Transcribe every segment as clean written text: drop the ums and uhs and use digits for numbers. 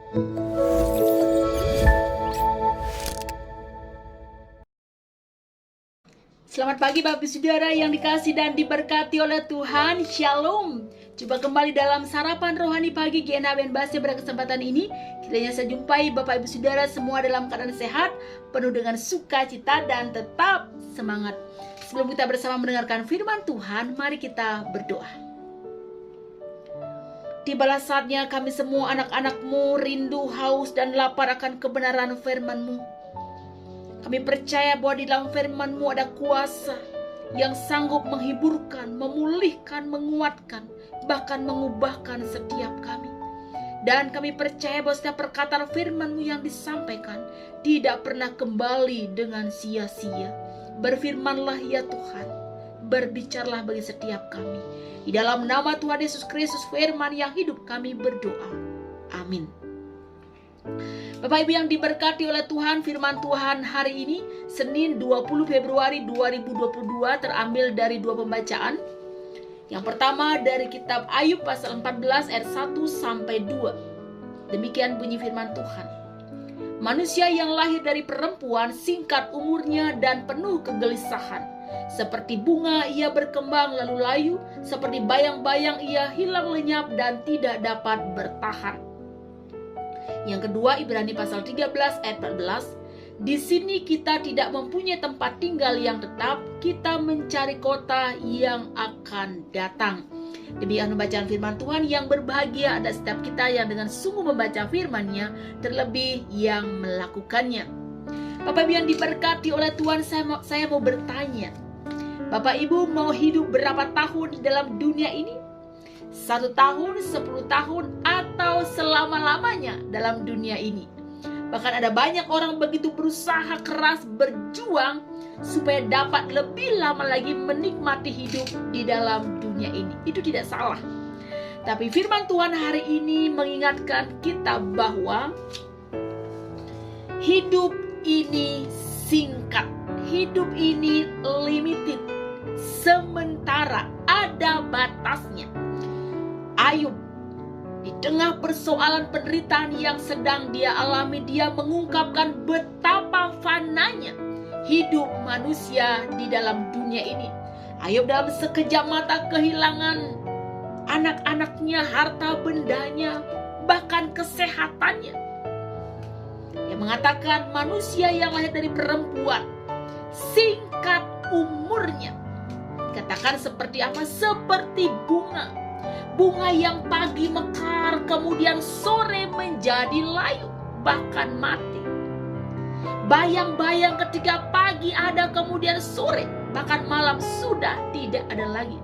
Selamat pagi Bapak Ibu Saudara yang dikasih dan diberkati oleh Tuhan. Shalom. Jumpa kembali dalam sarapan rohani pagi GNA Benbase. Pada kesempatan ini kiranya saya jumpai Bapak Ibu Saudara semua dalam keadaan sehat, penuh dengan sukacita dan tetap semangat. Sebelum kita bersama mendengarkan firman Tuhan, mari kita berdoa. Tibalah saatnya kami semua anak-anak-Mu rindu, haus dan lapar akan kebenaran firman-Mu. Kami percaya bahwa di dalam firman-Mu ada kuasa yang sanggup menghiburkan, memulihkan, menguatkan, bahkan mengubahkan setiap kami. Dan kami percaya bahwa setiap perkataan firman-Mu yang disampaikan tidak pernah kembali dengan sia-sia. Berfirmanlah ya Tuhan, berbicaralah bagi setiap kami. Di dalam nama Tuhan Yesus Kristus firman yang hidup kami berdoa. Amin. Bapak Ibu yang diberkati oleh Tuhan, firman Tuhan hari ini Senin 20 Februari 2022 terambil dari dua pembacaan. Yang pertama dari kitab Ayub pasal 14 ayat 1 sampai 2. Demikian bunyi firman Tuhan. Manusia yang lahir dari perempuan singkat umurnya dan penuh kegelisahan. Seperti bunga ia berkembang lalu layu, seperti bayang-bayang ia hilang lenyap dan tidak dapat bertahan. Yang kedua Ibrani pasal 13 ayat 14. Di sini kita tidak mempunyai tempat tinggal yang tetap, kita mencari kota yang akan datang. Demikian pembacaan firman Tuhan. Yang berbahagia ada setiap kita yang dengan sungguh membaca firman-Nya, terlebih yang melakukannya. Bapak Ibu yang diberkati oleh Tuhan, saya mau bertanya, Bapak Ibu mau hidup berapa tahun di dalam dunia ini? 1 tahun, 10 tahun, atau selama-lamanya dalam dunia ini. Bahkan ada banyak orang begitu berusaha keras berjuang supaya dapat lebih lama lagi menikmati hidup di dalam dunia ini. Itu tidak salah. Tapi firman Tuhan hari ini mengingatkan kita bahwa hidup ini singkat, hidup ini limited, sementara, ada batasnya. Ayub di tengah persoalan penderitaan yang sedang dia alami, dia mengungkapkan betapa fananya hidup manusia di dalam dunia ini. Ayub dalam sekejap mata kehilangan anak-anaknya, harta bendanya, bahkan kesehatannya. Dia mengatakan manusia yang lahir dari perempuan singkat umurnya. Dikatakan seperti apa? Seperti bunga. Bunga yang pagi mekar, kemudian sore menjadi layu, bahkan mati. Bayang-bayang ketika pagi ada, kemudian sore, bahkan malam sudah tidak ada lagi.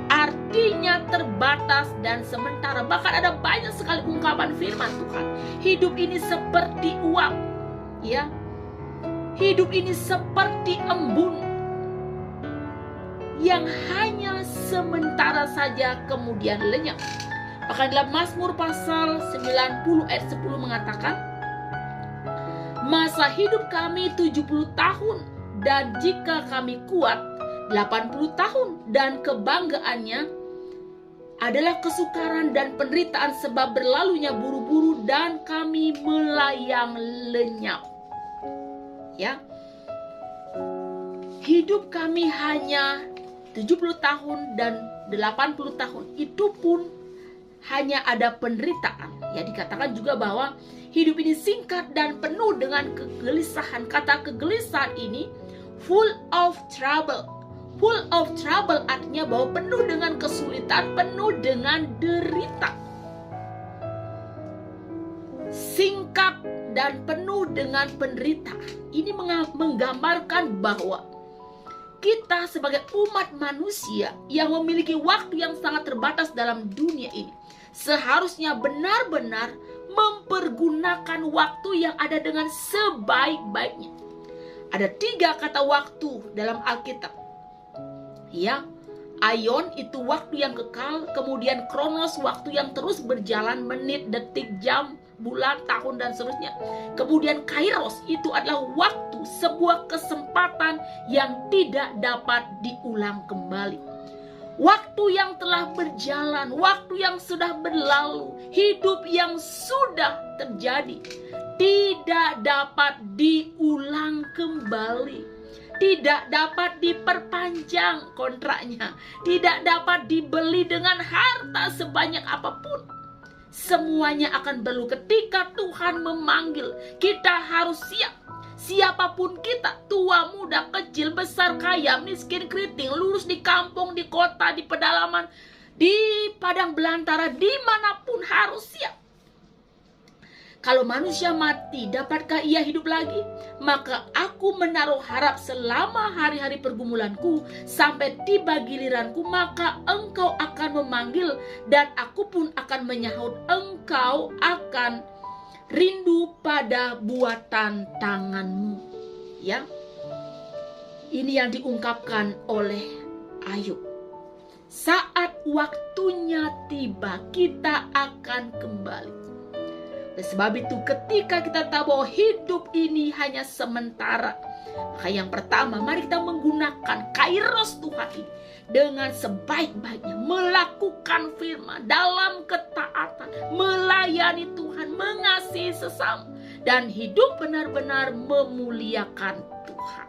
Artinya terbatas dan sementara. Bahkan ada banyak sekali ungkapan firman Tuhan. Hidup ini seperti uap, ya. Hidup ini seperti embun yang hanya sementara saja kemudian lenyap. Bahkan dalam Mazmur pasal 90 ayat 10 mengatakan, masa hidup kami 70 tahun dan jika kami kuat 80 tahun, dan kebanggaannya adalah kesukaran dan penderitaan sebab berlalunya buru-buru dan kami melayang lenyap. Ya. Hidup kami hanya 70 tahun dan 80 tahun, itu pun hanya ada penderitaan. Ya, dikatakan juga bahwa hidup ini singkat dan penuh dengan kegelisahan. Kata kegelisahan ini full of trouble. Full of trouble artinya bahwa penuh dengan kesulitan, penuh dengan derita. Singkat dan penuh dengan penderitaan. Ini menggambarkan bahwa kita sebagai umat manusia yang memiliki waktu yang sangat terbatas dalam dunia ini, seharusnya benar-benar mempergunakan waktu yang ada dengan sebaik-baiknya. Ada 3 kata waktu dalam Alkitab. Ya, aion itu waktu yang kekal, kemudian kronos waktu yang terus berjalan, menit, detik, jam, bulan, tahun, dan seterusnya. Kemudian kairos itu adalah waktu, sebuah kesempatan yang tidak dapat diulang kembali. Waktu yang telah berjalan, waktu yang sudah berlalu, hidup yang sudah terjadi tidak dapat diulang kembali, tidak dapat diperpanjang kontraknya, tidak dapat dibeli dengan harta sebanyak apapun. Semuanya akan berlalu ketika Tuhan memanggil. Kita harus siap. Siapapun kita, tua, muda, kecil, besar, kaya, miskin, keriting, lurus di kampung, di kota, di pedalaman, di padang belantara, dimanapun harus siap. Kalau manusia mati, dapatkah ia hidup lagi? Maka aku menaruh harap selama hari-hari pergumulanku, sampai tiba giliranku, maka engkau akan memanggil, dan aku pun akan menyahut. Engkau akan rindu pada buatan tanganmu. Ya, ini yang diungkapkan oleh Ayub. Saat waktunya tiba, kita akan kembali. Oleh sebab itu, ketika kita tahu bahwa hidup ini hanya sementara, maka yang pertama, mari kita menggunakan kairos Tuhan ini dengan sebaik-baiknya, melakukan firman dalam ketaatan, melayani Tuhan, mengasihi sesama, dan hidup benar-benar memuliakan Tuhan,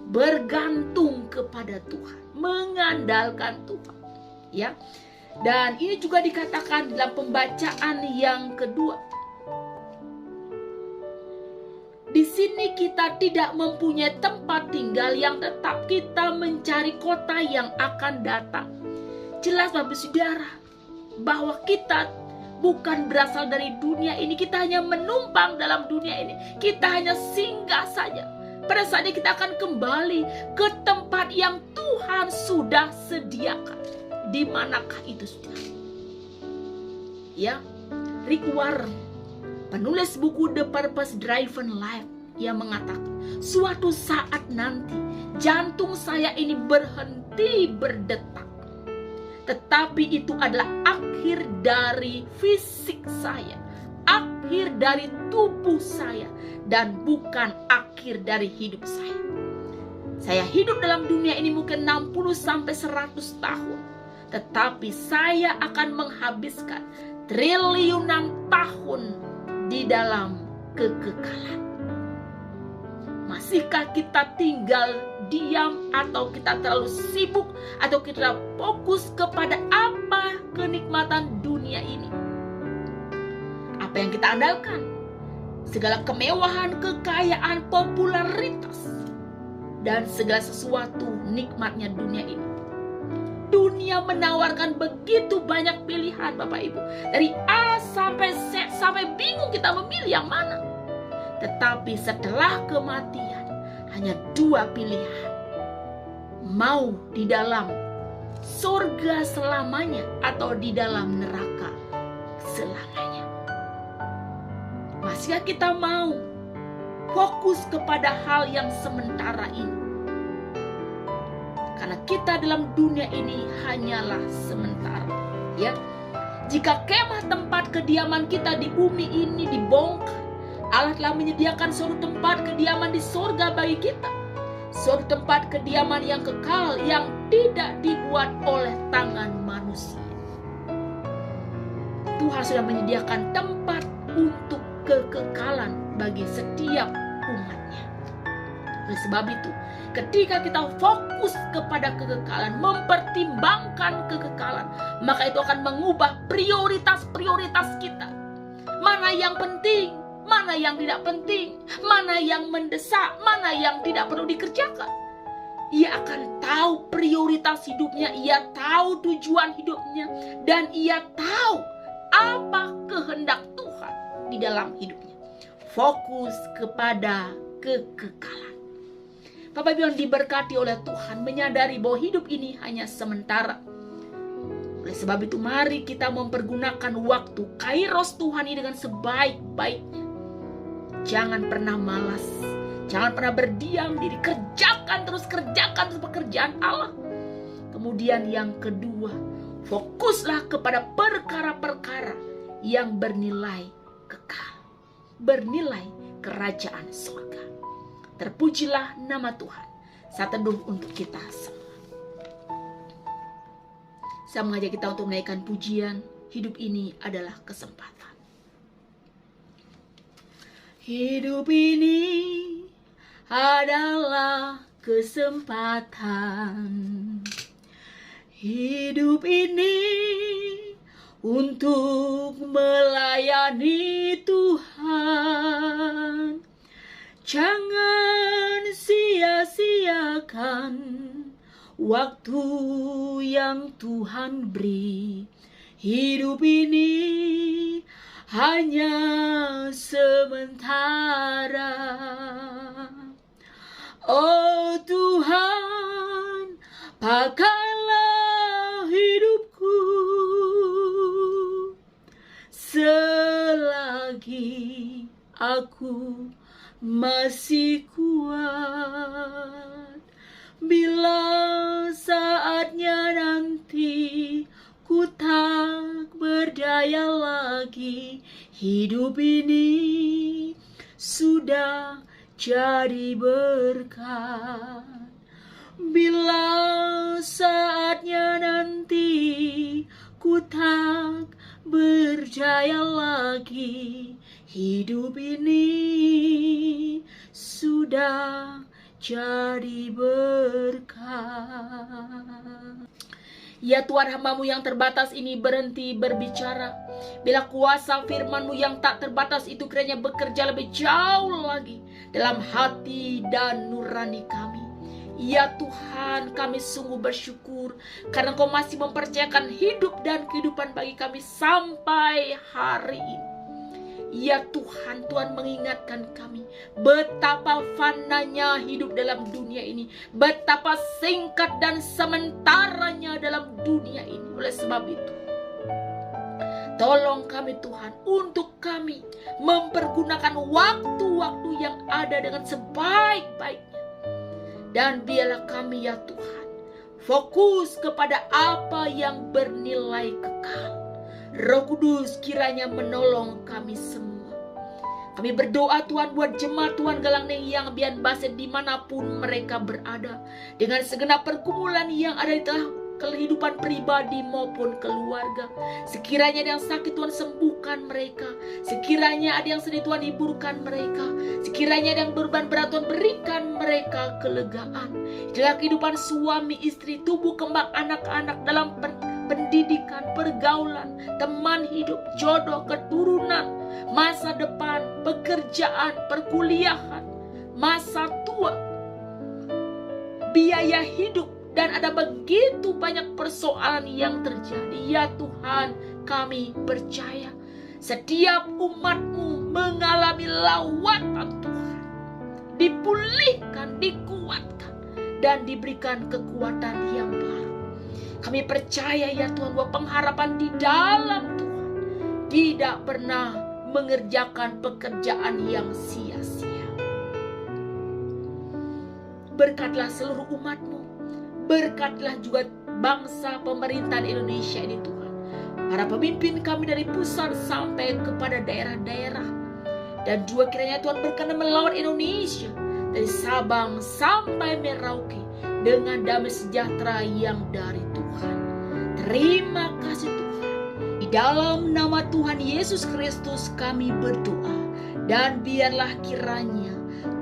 bergantung kepada Tuhan, mengandalkan Tuhan. Ya, dan ini juga dikatakan dalam pembacaan yang kedua. Di sini kita tidak mempunyai tempat tinggal yang tetap. Kita mencari kota yang akan datang. Jelas Bapak Saudara, bahwa kita bukan berasal dari dunia ini. Kita hanya menumpang dalam dunia ini. Kita hanya singgah saja. Pada saatnya kita akan kembali ke tempat yang Tuhan sudah sediakan. Di manakah itu, saudara? Ya, Rick Warren, penulis buku The Purpose Driven Life, ia mengatakan, suatu saat nanti jantung saya ini berhenti berdetak. Tetapi itu adalah akhir dari fisik saya, akhir dari tubuh saya, dan bukan akhir dari hidup saya. Saya hidup dalam dunia ini mungkin 60-100 tahun, tetapi saya akan menghabiskan triliunan tahun di dalam kekekalan. Masihkah kita tinggal diam, atau kita terlalu sibuk, atau kita fokus kepada apa kenikmatan dunia ini? Apa yang kita andalkan? Segala kemewahan, kekayaan, popularitas, dan segala sesuatu nikmatnya dunia ini. Dunia menawarkan begitu banyak pilihan, Bapak Ibu. Dari A sampai Z, sampai bingung kita memilih yang mana. Tetapi setelah kematian, hanya 2 pilihan. Mau di dalam surga selamanya, atau di dalam neraka selamanya. Masihkah kita mau fokus kepada hal yang sementara ini? Karena kita dalam dunia ini hanyalah sementara. Ya, jika kemah tempat kediaman kita di bumi ini dibongkar, Allah telah menyediakan suatu tempat kediaman di surga bagi kita. Suatu tempat kediaman yang kekal, yang tidak dibuat oleh tangan manusia. Tuhan sudah menyediakan tempat untuk kekekalan bagi setiap umatnya. Oleh sebab itu, ketika kita fokus kepada kekekalan, mempertimbangkan kekekalan, maka itu akan mengubah prioritas-prioritas kita. Mana yang penting, mana yang tidak penting, mana yang mendesak, mana yang tidak perlu dikerjakan. Ia akan tahu prioritas hidupnya, ia tahu tujuan hidupnya, dan ia tahu apa kehendak Tuhan di dalam hidupnya. Fokus kepada kekekalan. Bapak Ibu yang diberkati oleh Tuhan, menyadari bahwa hidup ini hanya sementara. Oleh sebab itu, mari kita mempergunakan waktu kairos Tuhan ini dengan sebaik-baiknya. Jangan pernah malas, jangan pernah berdiam diri, kerjakan terus pekerjaan Allah. Kemudian yang kedua, fokuslah kepada perkara-perkara yang bernilai kekal, bernilai kerajaan surga. Terpujilah nama Tuhan. Saat teduh untuk kita semua. Saya mengajak kita untuk menaikkan pujian. Hidup ini adalah kesempatan. Hidup ini adalah kesempatan. Hidup ini untuk melayani Tuhan. Jangan sia-siakan waktu yang Tuhan beri. Hidup ini hanya sementara. Oh Tuhan, pakailah hidupku selagi aku masih kuat. Bila saatnya nanti ku tak berdaya lagi, hidup ini sudah jadi berkat. Bila saatnya nanti ku tak berdaya lagi, hidup ini sudah jadi berkat. Ya Tuhan, hamba-Mu yang terbatas ini berhenti berbicara. Bila kuasa firman-Mu yang tak terbatas itu kiranya bekerja lebih jauh lagi dalam hati dan nurani kami. Ya Tuhan, kami sungguh bersyukur karena Engkau masih mempercayakan hidup dan kehidupan bagi kami sampai hari ini. Ya Tuhan, Tuhan mengingatkan kami betapa fananya hidup dalam dunia ini, betapa singkat dan sementaranya dalam dunia ini. Oleh sebab itu, tolong kami Tuhan untuk kami mempergunakan waktu-waktu yang ada dengan sebaik-baiknya. Dan biarlah kami ya Tuhan fokus kepada apa yang bernilai kekal. Roh Kudus kiranya menolong kami semua. Kami berdoa Tuhan buat jemaat Tuhan Galang Neng yang Bian Baset dimanapun mereka berada. Dengan segenap pergumulan yang ada di tengah kehidupan pribadi maupun keluarga. Sekiranya ada yang sakit Tuhan sembuhkan mereka. Sekiranya ada yang sedih Tuhan hiburkan mereka. Sekiranya ada yang beban berat Tuhan berikan mereka kelegaan. Dalam kehidupan suami istri, tubuh kembang anak-anak, dalam pendidikan, pergaulan, teman hidup, jodoh, keturunan, masa depan, pekerjaan, perkuliahan, masa tua, biaya hidup, dan ada begitu banyak persoalan yang terjadi. Ya Tuhan, kami percaya setiap umat-Mu mengalami lawatan Tuhan, dipulihkan, dikuatkan, dan diberikan kekuatan yang baru. Kami percaya ya Tuhan bahwa pengharapan di dalam Tuhan tidak pernah mengerjakan pekerjaan yang sia-sia. Berkatlah seluruh umat-Mu, berkatlah juga bangsa pemerintahan Indonesia ini Tuhan. Para pemimpin kami dari pusat sampai kepada daerah-daerah. Dan juga kiranya Tuhan berkenan melawan Indonesia dari Sabang sampai Merauke dengan damai sejahtera yang dari Tuhan. Terima kasih Tuhan. Di dalam nama Tuhan Yesus Kristus kami berdoa. Dan biarlah kiranya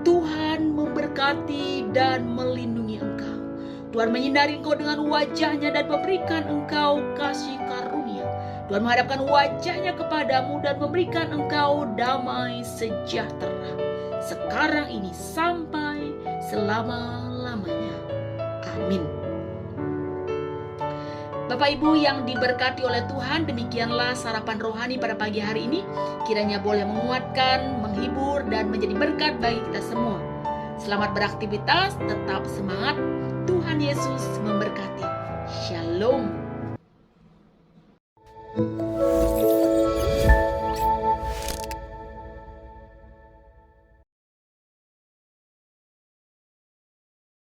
Tuhan memberkati dan melindungi Engkau. Tuhan menyinari Engkau dengan wajah-Nya dan memberikan Engkau kasih karunia. Tuhan menghadapkan wajah-Nya kepadamu dan memberikan Engkau damai sejahtera. Sekarang ini sampai selama-lamanya. Amin. Bapak Ibu yang diberkati oleh Tuhan, demikianlah sarapan rohani pada pagi hari ini. Kiranya boleh menguatkan, menghibur, dan menjadi berkat bagi kita semua. Selamat beraktivitas, tetap semangat. Tuhan Yesus memberkati. Shalom.